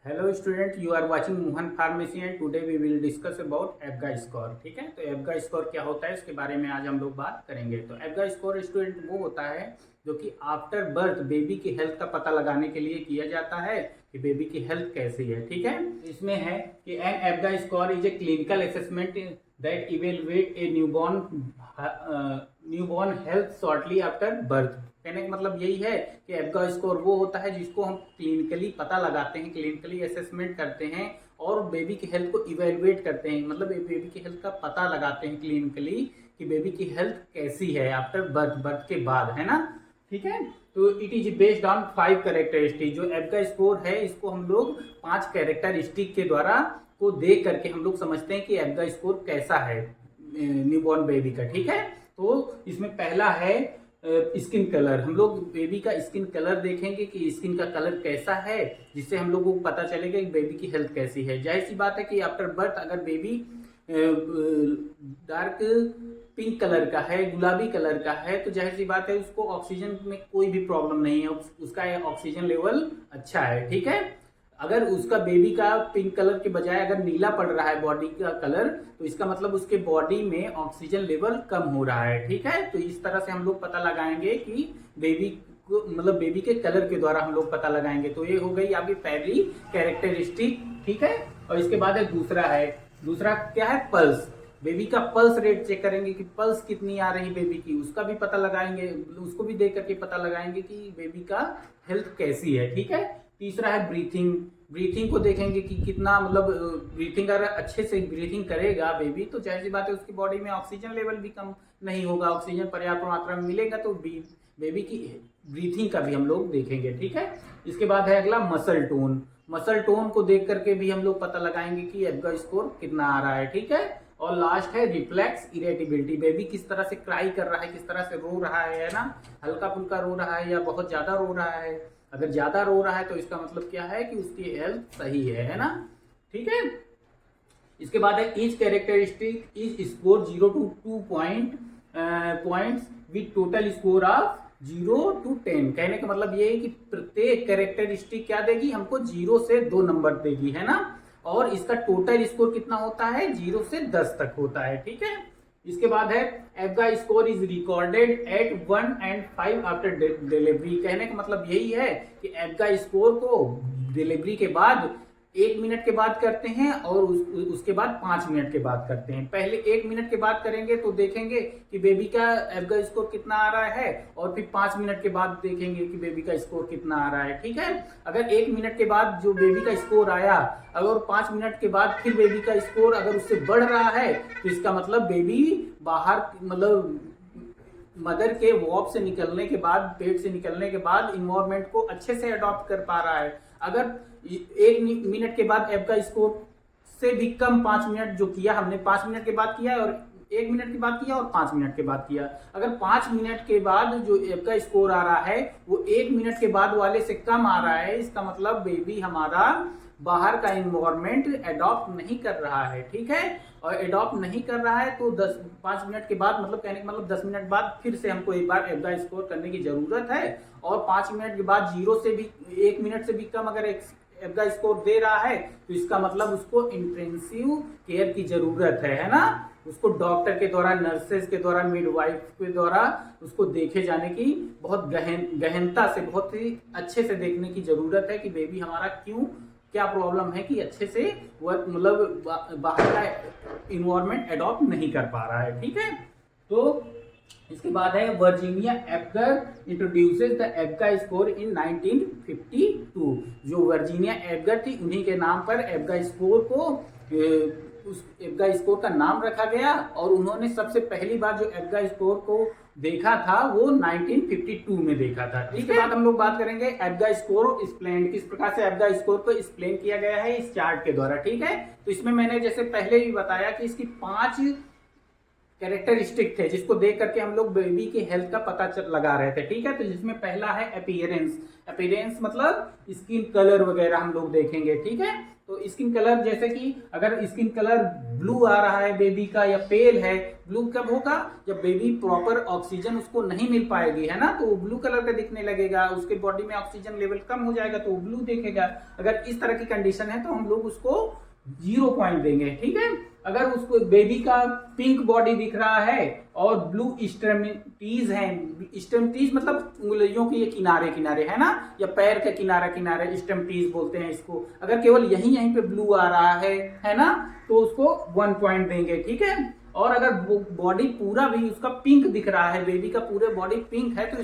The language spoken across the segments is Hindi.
Hello student, you are watching Mohan Pharmacy and today we will discuss about Apgar score. ठीक है, तो एबगा स्कोर क्या होता है इसके बारे में आज हम लोग बात करेंगे। तो एबगा स्कोर स्टूडेंट वो होता है जो कि आफ्टर बर्थ बेबी की हेल्थ का पता लगाने के लिए किया जाता है कि बेबी की हेल्थ कैसी है। ठीक है, इसमें है कि an Apgar score is a clinical assessment that evaluate a newborn health shortly after birth. कहने का मतलब यही है कि एबगा स्कोर वो होता है जिसको हम क्लिनिकली पता लगाते हैं, क्लिनिकली असेसमेंट करते हैं और बेबी की हेल्थ को इवेलुएट करते हैं। मतलब बेबी की हेल्थ का पता लगाते हैं क्लिनिकली कि बेबी की हेल्थ कैसी है आफ्टर बर्थ, बर्थ के बाद, है ना। ठीक है, तो it is based on 5 characteristic. जो एबगा स्कोर है इसको हम लोग 5 कैरेक्टरिस्टिक के द्वारा को देख करके हम लोग समझते हैं कि एबगा स्कोर कैसा है न्यूबॉर्न बेबी का। ठीक है, तो इसमें पहला है स्किन कलर। हम लोग बेबी का स्किन कलर देखेंगे कि स्किन का कलर कैसा है, जिससे हम लोगों को पता चलेगा कि बेबी की हेल्थ कैसी है। जाहिर सी बात है कि आफ्टर बर्थ अगर बेबी डार्क पिंक कलर का है, गुलाबी कलर का है, तो जाहिर सी बात है उसको ऑक्सीजन में कोई भी प्रॉब्लम नहीं है, उसका ऑक्सीजन लेवल अच्छा है। ठीक है, अगर उसका बेबी का पिंक कलर के बजाय अगर नीला पड़ रहा है बॉडी का कलर, तो इसका मतलब उसके बॉडी में ऑक्सीजन लेवल कम हो रहा है। ठीक है, तो इस तरह से हम लोग पता लगाएंगे कि बेबी को, मतलब बेबी के कलर के द्वारा हम लोग पता लगाएंगे। तो ये हो गई आपकी पहली कैरेक्टरिस्टिक। ठीक है, और इसके बाद एक दूसरा क्या है, पल्स। बेबी का पल्स रेट चेक करेंगे कि पल्स कितनी आ रही बेबी की, उसका भी पता लगाएंगे, उसको भी देख करके पता लगाएंगे कि बेबी का हेल्थ कैसी है। ठीक है, तीसरा है ब्रीथिंग को देखेंगे कि कितना, मतलब ब्रीथिंग अगर अच्छे से ब्रीथिंग करेगा बेबी तो जाहिर सी बात है उसकी बॉडी में ऑक्सीजन लेवल भी कम नहीं होगा, ऑक्सीजन पर्याप्त मात्रा में मिलेगा, तो बेबी की ब्रीथिंग का भी हम लोग देखेंगे। ठीक है, इसके बाद है अगला मसल टोन को देख करके भी हम लोग पता लगाएंगे कि एबगा स्कोर कितना आ रहा है। ठीक है, और लास्ट है रिफ्लेक्स इरेटिबिलिटी। बेबी किस तरह से क्राई कर रहा है, किस तरह से रो रहा है ना, हल्का फुल्का रो रहा है या बहुत ज्यादा रो रहा है। अगर ज्यादा रो रहा है तो इसका मतलब क्या है कि उसकी हेल्थ सही है ना। ठीक है, इसके बाद है each characteristic is score 0 to 2 points with total score of 0 to 10। कहने का मतलब ये है कि प्रत्येक कैरेक्टरिस्टिक क्या देगी हमको, 0 से 2 नंबर देगी, है ना। और इसका टोटल स्कोर कितना होता है, 0 से 10 तक होता है। ठीक है, इसके बाद है Apgar score is recorded at 1 and 5 after delivery. कहने का मतलब यही है कि एबगा स्कोर को डिलीवरी के बाद 1 मिनट के बाद करते हैं और उसके बाद 5 मिनट के बाद करते हैं। पहले 1 मिनट के बाद करेंगे तो देखेंगे कि बेबी का एबगा स्कोर कितना आ रहा है, और फिर 5 मिनट के बाद देखेंगे कि बेबी का स्कोर कितना आ रहा है। ठीक है, अगर 1 मिनट के बाद जो बेबी का स्कोर आया, अगर 5 मिनट के बाद फिर बेबी का स्कोर अगर उससे बढ़ रहा है, तो इसका मतलब बेबी बाहर, मतलब मदर के वॉप से निकलने के बाद, पेट से निकलने के बाद इन्वायरमेंट को अच्छे से अडॉप्ट कर पा रहा है। अगर 1 मिनट के बाद एबगा स्कोर से भी कम, 5 मिनट जो किया हमने, 5 मिनट के बाद किया और 1 मिनट के बाद किया और 5 मिनट के बाद किया, अगर 5 मिनट के बाद जो एबगा स्कोर आ रहा है वो 1 मिनट के बाद वाले से कम आ रहा है, इसका मतलब बेबी हमारा बाहर का इन्वायरमेंट अडॉप्ट नहीं कर रहा है। ठीक है, और अडॉप्ट नहीं कर रहा है तो 5 मिनट के बाद, मतलब कहने का मतलब 10 मिनट बाद फिर से हमको एक बार एबगा स्कोर करने की जरूरत है। और 5 मिनट के बाद 0 से भी 1 मिनट से भी कम अगर एबगा स्कोर दे रहा है तो इसका मतलब उसको इंटेंसिव केयर की जरूरत है ना। उसको डॉक्टर के द्वारा, नर्सेस के द्वारा, मिडवाइफ के द्वारा उसको देखे जाने की बहुत गहनता से, बहुत ही अच्छे से देखने की जरूरत है कि बेबी हमारा क्या प्रॉब्लम है कि अच्छे से वह, मतलब बाहर का इन्वायरमेंट अडॉप्ट नहीं कर पा रहा है। ठीक है, तो इसके बाद है Virginia Apgar introduces the Apgar score in 1952। जो वर्जीनिया एबगर थी उन्हीं के नाम पर एबगा स्कोर को, उस एबगा स्कोर का नाम रखा गया, और उन्होंने सबसे पहली बार जो एबगा स्कोर को देखा था वो 1952 में देखा था। इसके बाद हम लोग बात करेंगे एबगा स्कोर एक्सप्लेन, किस प्रकार से एबगा स्कोर को एक्सप्लेन किया गया है इस चार्ट के द्वारा। ठीक है, तो इसमें मैंने जैसे पहले भी बताया कि इसकी 5 कैरेक्टरिस्टिक थे जिसको देख करके हम लोग बेबी की हेल्थ का पता लगा रहे थे, ठीक है। तो जिसमें पहला है अपीयरेंस। अपीयरेंस मतलब स्किन कलर वगैरह हम लोग देखेंगे, ठीक है। तो स्किन कलर जैसे कि अगर स्किन कलर ब्लू आ रहा है बेबी का या पेल है, ब्लू कब होगा जब बेबी प्रॉपर ऑक्सीजन उसको नहीं मिल पाएगी, है ना, तो वो ब्लू कलर का दिखने लगेगा, उसके बॉडी में ऑक्सीजन लेवल कम हो जाएगा तो वो ब्लू देखेगा। अगर इस तरह की कंडीशन है तो हम लोग उसको 0 पॉइंट देंगे, ठीक है। अगर उसको बेबी का पिंक बॉडी दिख रहा है और ब्लू स्ट्रेमिटीज है, स्ट्रेमिटीज मतलब उंगलियों के ये किनारे किनारे, है ना, या पैर के किनारे किनारे स्ट्रेमिटीज बोलते हैं इसको। अगर केवल यहीं यहीं पे ब्लू आ रहा है ना, तो उसको 1 पॉइंट देंगे, ठीक है। और अगर बॉडी पूरा भी उसका पिंक दिख रहा है, बेबी का पूरे बॉडी पिंक है, तो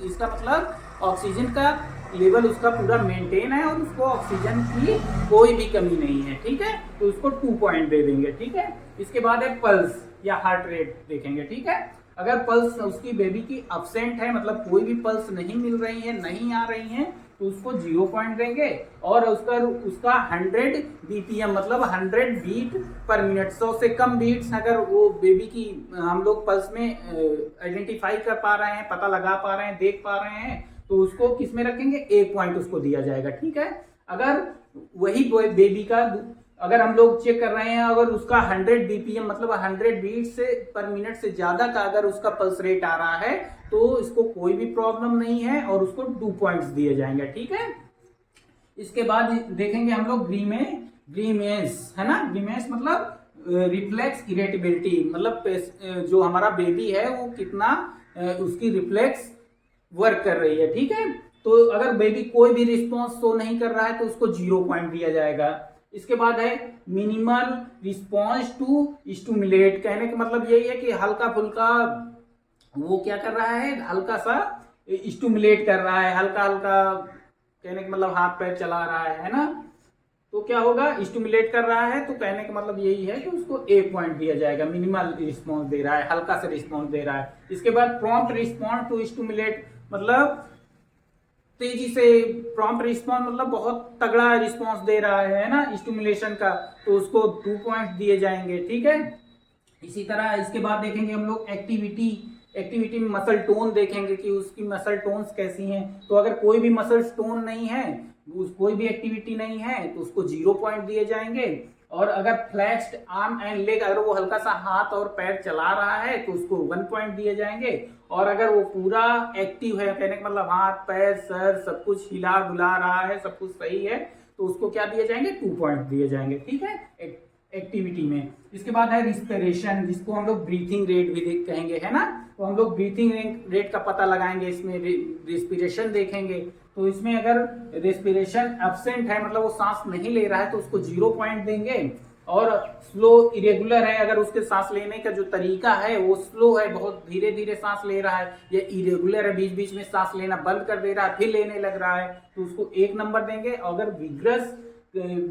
इसका मतलब ऑक्सीजन का लेवल उसका पूरा मेंटेन है और उसको ऑक्सीजन की कोई भी कमी नहीं है, ठीक है। तो उसको 2 पॉइंट दे देंगे, ठीक है। इसके बाद है पल्स या हार्ट रेट देखेंगे, ठीक है। अगर पल्स उसकी बेबी की अब्सेंट है, मतलब कोई भी पल्स नहीं मिल रही है, नहीं आ रही है, तो उसको 0 पॉइंट देंगे। और उसका 100 बीपीएम मतलब 100 बीट पर मिनट, 100 से कम बीट्स अगर वो बेबी की हम लोग पल्स में आइडेंटिफाई कर पा रहे हैं, पता लगा पा रहे हैं, देख पा रहे हैं, तो उसको किस में रखेंगे, 1 पॉइंट उसको दिया जाएगा, ठीक है। अगर वही बेबी का अगर हम लोग चेक कर रहे हैं, अगर उसका 100 बीपीएम मतलब 100 बीट से पर मिनट से ज्यादा का अगर उसका पल्स रेट आ रहा है, तो इसको कोई भी प्रॉब्लम नहीं है और उसको 2 पॉइंट्स दिए जाएंगे, ठीक है। इसके बाद देखेंगे हम लोग ग्रीमेंस, है ना। ग्रीमेंस मतलब रिफ्लेक्स इरेटेबिलिटी, मतलब जो हमारा बेबी है वो कितना उसकी रिफ्लेक्स वर्क कर रही है, ठीक है। तो अगर बेबी कोई भी रिस्पॉन्स शो नहीं कर रहा है तो उसको 0 पॉइंट दिया जाएगा। इसके बाद है मिनिमल रिस्पॉन्स टू स्टिमुलेट, कहने का मतलब यही है कि हल्का फुल्का वो क्या कर रहा है, हल्का सा स्टिमुलेट कर रहा है, हल्का हल्का, कहने का मतलब हाथ पैर चला रहा है ना, तो क्या होगा, स्टिमुलेट कर रहा है, तो कहने का मतलब यही है कि उसको 1 पॉइंट दिया जाएगा। मिनिमल रिस्पॉन्स दे रहा है, हल्का सा रिस्पॉन्स दे रहा है। इसके बाद प्रॉम्प्ट रिस्पॉन्स टू स्टिमुलेट मतलब तेजी से, प्रॉम्प्ट रिस्पॉन्स मतलब बहुत तगड़ा रिस्पॉन्स दे रहा है ना स्टिमुलेशन का, तो उसको 2 पॉइंट दिए जाएंगे, ठीक है। इसी तरह इसके बाद देखेंगे हम लोग एक्टिविटी में मसल टोन देखेंगे कि उसकी मसल टोन्स कैसी हैं। तो अगर कोई भी मसल टोन नहीं है, कोई भी एक्टिविटी नहीं है, तो उसको 0 पॉइंट दिए जाएंगे। और अगर फ्लैक्स्ड आर्म एंड लेग, अगर वो हल्का सा हाथ और पैर चला रहा है तो उसको 1 पॉइंट दिए जाएंगे। और अगर वो पूरा एक्टिव है, कहने का मतलब हाथ पैर सर सब कुछ हिला डुला रहा है, सब कुछ सही है, तो उसको क्या दिए जाएंगे, 2 पॉइंट दिए जाएंगे, ठीक है, एक्टिविटी में। इसके बाद है रिस्पिरेशन, जिसको हम लोग ब्रीथिंग रेट भी कहेंगे, है ना। तो हम लोग ब्रीथिंग रेट का पता लगाएंगे, इसमें रिस्पिरेशन देखेंगे। तो इसमें अगर रेस्पिरेशन एब्सेंट है, मतलब वो सांस नहीं ले रहा है, तो उसको 0 पॉइंट देंगे। और स्लो इरेगुलर है, अगर उसके सांस लेने का जो तरीका है वो स्लो है, बहुत धीरे धीरे सांस ले रहा है, या इरेगुलर है, बीच बीच में सांस लेना बंद कर दे रहा है फिर लेने लग रहा है, तो उसको 1 नंबर देंगे। अगर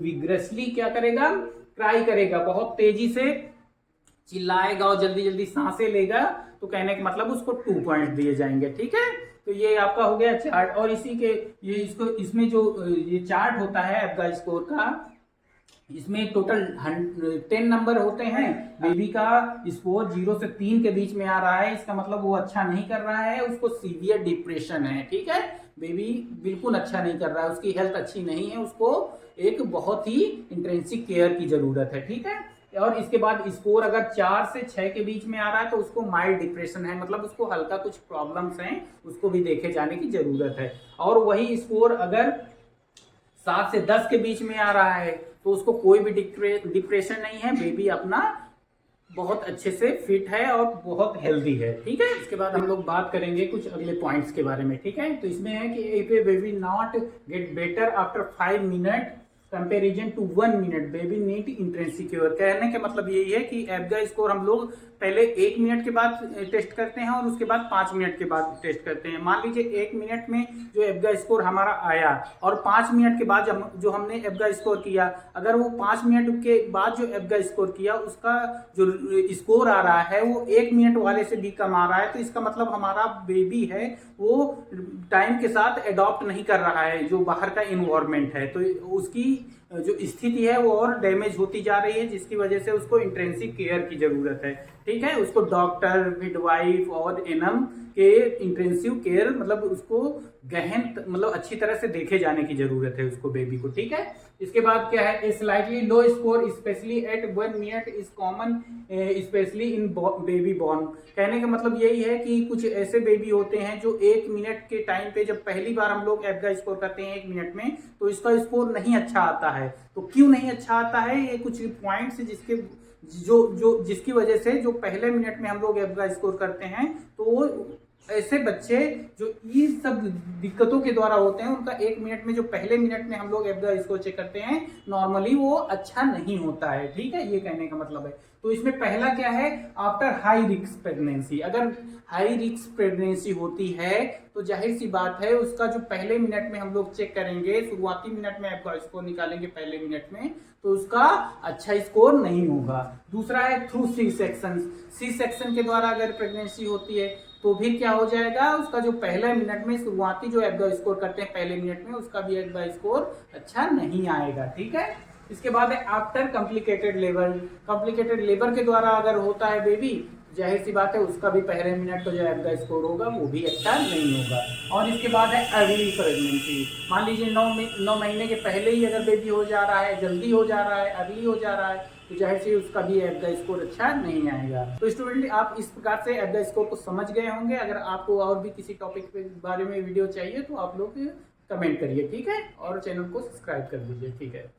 विग्रसली क्या करेगा, ट्राई करेगा, बहुत तेजी से चिल्लाएगा और जल्दी जल्दी सांसें लेगा, तो कहने का मतलब उसको 2 पॉइंट दिए जाएंगे, ठीक है। तो ये आपका हो गया चार्ट। और इसी के इसमें जो ये चार्ट होता है एब्गा स्कोर का, इसमें टोटल 10 नंबर होते हैं। बेबी का स्कोर 0 से 3 के बीच में आ रहा है, इसका मतलब वो अच्छा नहीं कर रहा है, उसको सीवियर डिप्रेशन है, ठीक है। बेबी बिल्कुल अच्छा नहीं कर रहा है, उसकी हेल्थ अच्छी नहीं है, उसको एक बहुत ही इंटेंसिव केयर की जरूरत है, ठीक है। और इसके बाद स्कोर अगर 4 से 6 के बीच में आ रहा है तो उसको माइल्ड डिप्रेशन है, मतलब उसको हल्का कुछ प्रॉब्लम्स हैं, उसको भी देखे जाने की जरूरत है। और वही स्कोर अगर 7 से 10 के बीच में आ रहा है तो उसको कोई भी डिप्रेशन नहीं है, बेबी अपना बहुत अच्छे से फिट है और बहुत हेल्दी है, ठीक है। इसके बाद हम लोग बात करेंगे कुछ अगले पॉइंट्स के बारे में, ठीक है। तो इसमें है कि if a baby not get better after 5 minute comparison to 1 minute, baby need intensive care. कहने का मतलब यही है कि एब्गा स्कोर हम लोग पहले 1 मिनट के बाद टेस्ट करते हैं और उसके बाद 5 मिनट के बाद टेस्ट करते हैं। मान लीजिए 1 मिनट में जो एब्गा स्कोर हमारा आया और 5 मिनट के बाद जो हमने एब्गा स्कोर किया, अगर वो 5 मिनट के बाद जो एब्गा स्कोर किया उसका जो स्कोर आ रहा है वो 1 मिनट वाले से भी कम आ रहा है, तो इसका मतलब हमारा बेबी है वो टाइम के साथ एडॉप्ट नहीं कर रहा है जो बाहर का इन्वायरमेंट है, तो उसकी जो स्थिति है वो और डैमेज होती जा रही है, जिसकी वजह से उसको इंटेंसिव केयर की जरूरत है। ठीक है, उसको डॉक्टर, मिडवाइफ और एनएम के इंटेंसिव केयर मतलब उसको गहन मतलब अच्छी तरह से देखे जाने की जरूरत है उसको, बेबी को। ठीक है, इसके बाद क्या है, slightly low score specially at 1 minute is common specially in baby born. कहने का मतलब यही है कि कुछ ऐसे बेबी होते हैं जो 1 मिनट के टाइम पे, जब पहली बार हम लोग एब्गा स्कोर करते हैं 1 मिनट में, तो इसका स्कोर नहीं अच्छा आता है। तो क्यों नहीं अच्छा आता है, ये कुछ पॉइंट्स जिसके जिसकी वजह से जो पहले मिनट में हम लोग एब्गा स्कोर करते हैं, तो वो ऐसे बच्चे जो ये सब दिक्कतों के द्वारा होते हैं, उनका 1 मिनट में जो पहले मिनट में हम लोग एब्गा स्कोर चेक करते हैं, नॉर्मली वो अच्छा नहीं होता है। ठीक है, ये कहने का मतलब है। तो इसमें पहला क्या है, आफ्टर हाई रिस्क प्रेगनेंसी, अगर हाई रिस्क प्रेगनेंसी होती है तो जाहिर सी बात है उसका जो पहले मिनट में हम लोग चेक करेंगे, शुरुआती मिनट में एब्गा स्कोर निकालेंगे पहले मिनट में, तो उसका अच्छा स्कोर नहीं होगा। दूसरा है through C section, C section के द्वारा अगर प्रेगनेंसी होती है तो भी क्या हो जाएगा, उसका जो पहले मिनट में शुरुआती जो एब्गा स्कोर करते हैं पहले मिनट में, उसका भी एब्गा स्कोर अच्छा नहीं आएगा। ठीक है, इसके बाद है after complicated labour, complicated labour के द्वारा अगर होता है बेबी, जाहिर सी बात है उसका भी पहले मिनट का जो एब्गा स्कोर होगा वो भी अच्छा नहीं होगा। और इसके बाद है अर्ली प्रेगनेंसी, मान लीजिए 9 महीने के पहले ही अगर बेबी हो जा रहा है, जल्दी हो जा रहा है, अर्ली हो जा रहा है, तो जाहिर से उसका भी एब्गा स्कोर अच्छा नहीं आएगा। तो स्टूडेंट, आप इस प्रकार से एब्गा स्कोर को समझ गए होंगे। अगर आपको और भी किसी टॉपिक के बारे में वीडियो चाहिए तो आप लोग कमेंट करिए। ठीक है, और चैनल को सब्सक्राइब कर दीजिए। ठीक है।